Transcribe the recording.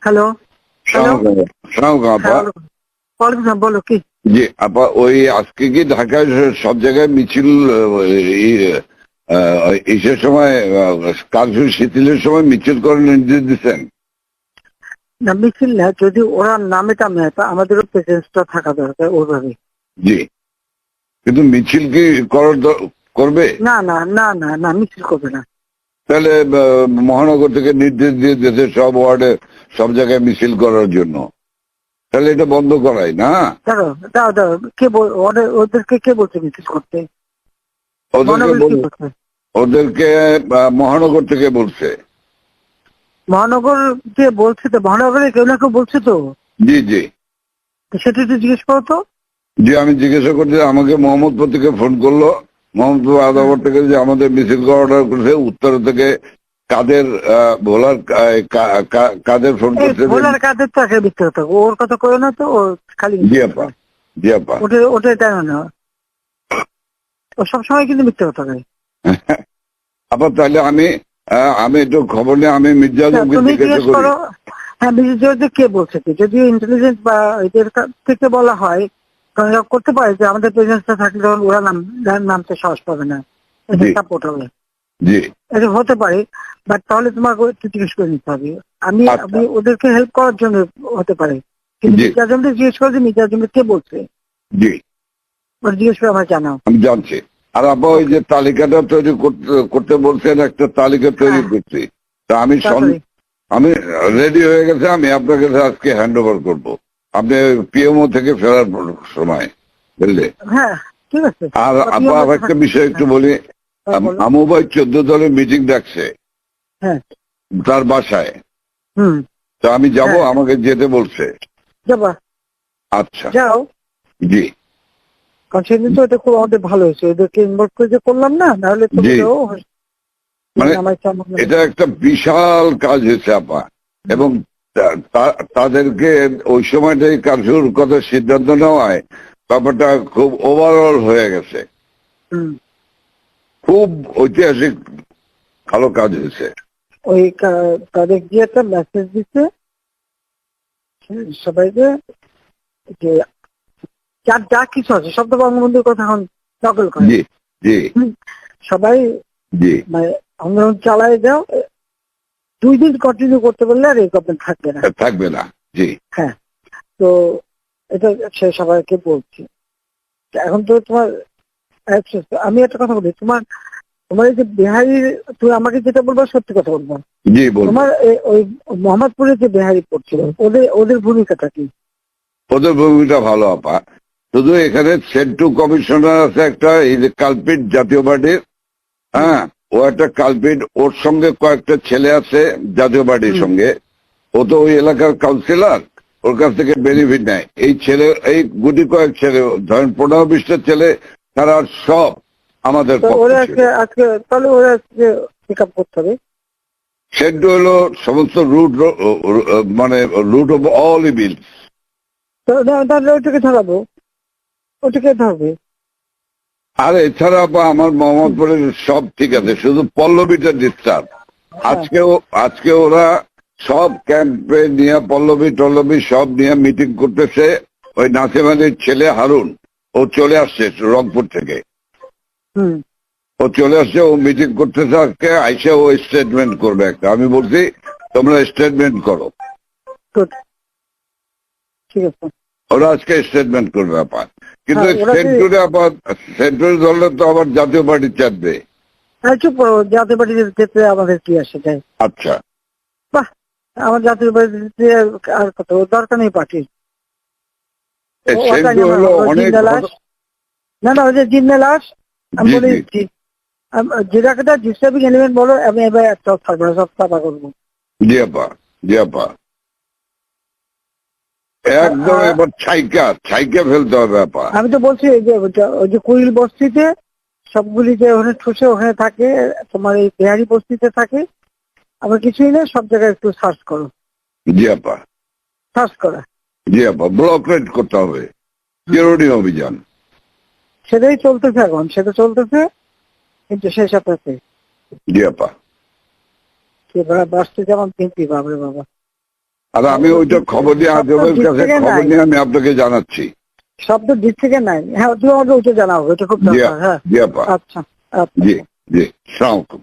Hello hello আপা। ওয়ালাইকুম আসসালাম, বলো কি? জি আপা, ওই আজকে কি ঢাকায় সব জায়গায় মিছিল ইসের সময় কারফিউ শিথিলের সময় মিছিল করার নির্দেশ দিচ্ছেন? না, মিছিল না, যদি ওরা নামে টামে তা আমাদেরও প্রেজেন্সটা থাকা দরকার ওইভাবে। জি, কিন্তু মিছিল কি করবে? না না না না না, মিছিল করবে না। তাহলে মহানগর থেকে নির্দেশ দিয়ে দিয়েছে সব ওয়ার্ডে সব জায়গায় মিছিল করার জন্য, তাহলে এটা বন্ধ করাই না? দাঁড়ো দাঁড়ো দাঁড়ো, ওদেরকে কে বলছে মিছিল করতে? ওদেরকে মহানগর কি বলছে? ওদেরকে মহানগর থেকে বলছে। মহানগর যে বলছে, তো মহানগরে কেউ না কেউ বলছে তো। জি জি তো সেটা একটু জিজ্ঞেস করো তো। জি, আমি জিজ্ঞাসা করছি, আমাকে মোহাম্মদপুর থেকে ফোন করলো, মোহাম্মদপুর আদাবর থেকে, যে আমাদের মিছিল অর্ডার করেছে উত্তর থেকে। কাদের ভোলার কাদের ফোন করছে? ভোলার কাদের তো আসে মিথ্যে কথা, ওর কথা কয় না তো, ও খালি জি আপা, জি আপা। ওটাই তাই না, ও সবসময় কিন্তু মিথ্যে কথা কয়। আপা তাহলে আমি একটু খবর নিয়ে আমি মির্জা আজমকে তুমি জিজ্ঞাসা জিজ্ঞেস করি। করো, হ্যাঁ মির্জা কে বলছে কি, যদি ইন্টেলিজেন্স বা এদের থেকে বলা হয় কারণ এরা করতে পারে যে আমাদের প্রেজেন্সটা থাকলে তখন ওরা নামতে সাহস পাবে না, এটা জি সাপোর্ট হবে, জি এটা হতে পারে। বাট তাহলে তোমাকে একটু জিজ্ঞেস করে নিতে হবে। আমি আচ্ছা। আমি ওদেরকে হেল্প করার জন্য হতে পারে, কিন্তু জি মির্জা আজমকে জিজ্ঞেস করে যে মির্জা আজমকে কে বলছে, জি, ওরা জিজ্ঞেস করে আমার জানাও। আমি জানছি। আর আপা ওই যে তালিকাটা তৈরি করতে বলছেন, একটা তালিকা তৈরি হ্যাঁ, করছি, তা তাড়াতাড়ি। আমি রেডি হয়ে গেছে, আমি আপনাকে আজকে হ্যান্ড ওভার করবো, আপনি পিএমও থেকে ফেরার সময়, বুঝলে? হ্যাঁ ঠিক আছে। আর আপা আর একটা বিষয় একটু বলি, হ্যাঁ, বলো। আমু ভাই 14 দলের মিটিং ডাকছে হ্যাঁ, তার বাসায়, হুম, তো আমি যাব, হ্যাঁ। আমাকে যেতে বলছে। যাবা, আচ্ছা, যাও। জি কারণ সেদিন তো এটা খুব আমাদের ভালো হয়েছে, ওদেরকে ইনভলভ করে যে করলাম না, নাহলে তো জি। মানে আমার কেমন লাগে। এটা একটা বিশাল কাজ হয়েছে আপা, এবং তাদেরকে ওই সময়টাই কারফিউর কথা সিদ্ধান্ত নেওয়ায় ব্যাপারটা খুব ওভারঅল হয়ে গেছে, হুম। খুব ঐতিহাসিক ভালো কাজ হয়েছে। ওই তাদের গিয়ে একটা মেসেজ দিচ্ছে সবাইকে যে যার যা কিছু আছে সব তো বঙ্গবন্ধুর কথা এখন নকল করে। জি জি সবাই জি মানে আন্দোলন চালায় যাও, 2 দিন কন্টিনিউ করতে পারলে আর এই গভর্নমেন্ট থাকবে না। থাকবে না। জি হ্যাঁ, তো এটা সে সবাইকে বলছি। এখন তো তোমার আমি একটা কথা বলি, তোমার তোমার এই যে বিহারির, তুমি আমাকে যেটা বলবো সত্যি কথা বলবো। জি বলুন। তোমার ওই মোহাম্মদপুরে যে বিহারি পড়ছিল, ওদের ভূমিকাটা কি? ওদের ভূমিকা ভালো আপা, শুধু এখানে সেন্টু কমিশনার আছে একটা, এই যে কালপিট জাতীয় পার্টির, হ্যাঁ, ও একটা কালপিট, ওর সঙ্গে কয়েকটা ছেলে আছে জাতীয় পার্টির সঙ্গে, ও তো ওই এলাকার কাউন্সিলর, ওর কাছ থেকে বেনিফিট নেয়। এই ছেলে, এই গুটি কয়েক ছেলে, ধরেন 15-20টা ছেলে, তারা সব আমাদের তো ওরা পক্ষে ছিল। আজকে তাহলে ওরা আজকে পিক আপ করতে হবে। সেন্টু হলো সমস্ত মানে রুট অফ অল ইভিল। তাহলে ওইটাকে ধরাবো, ওইটাকে ধরবে। আর এছাড়া বা আমার মোহাম্মদপুরের সব ঠিক আছে, শুধু পল্লবীটা ডিস্টার্ব। আজকে ওরা সব ক্যাম্পে নিয়ে পল্লবী সব নিয়ে মিটিং করতেছে। ওই নাসিম আলীর ছেলে হারুন, ও চলে আসছে রংপুর থেকে, হুম, ও চলে আসছে, ও মিটিং করতেছে আজকে, আইসে ও স্টেটমেন্ট করবে একটা। আমি বলছি তোমরা স্টেটমেন্ট করো, গুড, ঠিক আছে। ওরা আজকে স্টেটমেন্ট করবে আপাত। কিন্তু হ্যাঁ, ওরা সেন্টুরি ধরলে তো আবার জাতীয় পার্টি চাপবে। চুপ করো, জাতীয় পার্টিতে যেতে আমাদের কি আসে যায়? আচ্ছা, বাহ, আমার জাতীয় পার্টিতে আর কত দরকার নেই পার্টির। সেন্টু হলো অনেক না না, ওই যে জিন্না লাশ, আমি জি বলে জি দিচ্ছি, যেটাকে ডিস্টার্বিং এলিমেন্ট বলো, আমি এবার একটা থাকবো না, সব চাপা করবো। জি আপা, জি আপা, একদম এবার ছাইকা ফেলতে হবে আপা। আমি তো বলছি ওই যে কুইল বস্তিতে সবগুলি যে ওখানে ঠুসে ওখানে থাকে, তোমার এই বিহারি বস্তিতে থাকে, আবার কিছুই না, সব জায়গায় একটু সার্চ করো, জি আপা, সার্চ করা। জি আপা, ব্লক রেড করতে হবে, চিরুনি অভিযান। সেটাই চলতেছে এখন, সেটা চলতেছে, কিন্তু সেই সাথে জি আপা। বাঁচতে যেমন কিনতি, বাবরে বাবা। আর আমি ওইটা খবর নিয়ে আজমের কাছে খবর নিয়ে আমি আপনাকে জানাচ্ছি। শব্দ দিক থেকে নাই। হ্যাঁ, তুমি আমাকে ওইটা জানাও, এটা খুব দরকার। হ্যাঁ, জি আপা, আচ্ছা আচ্ছা। জি জি, সালাম আলাইকুম।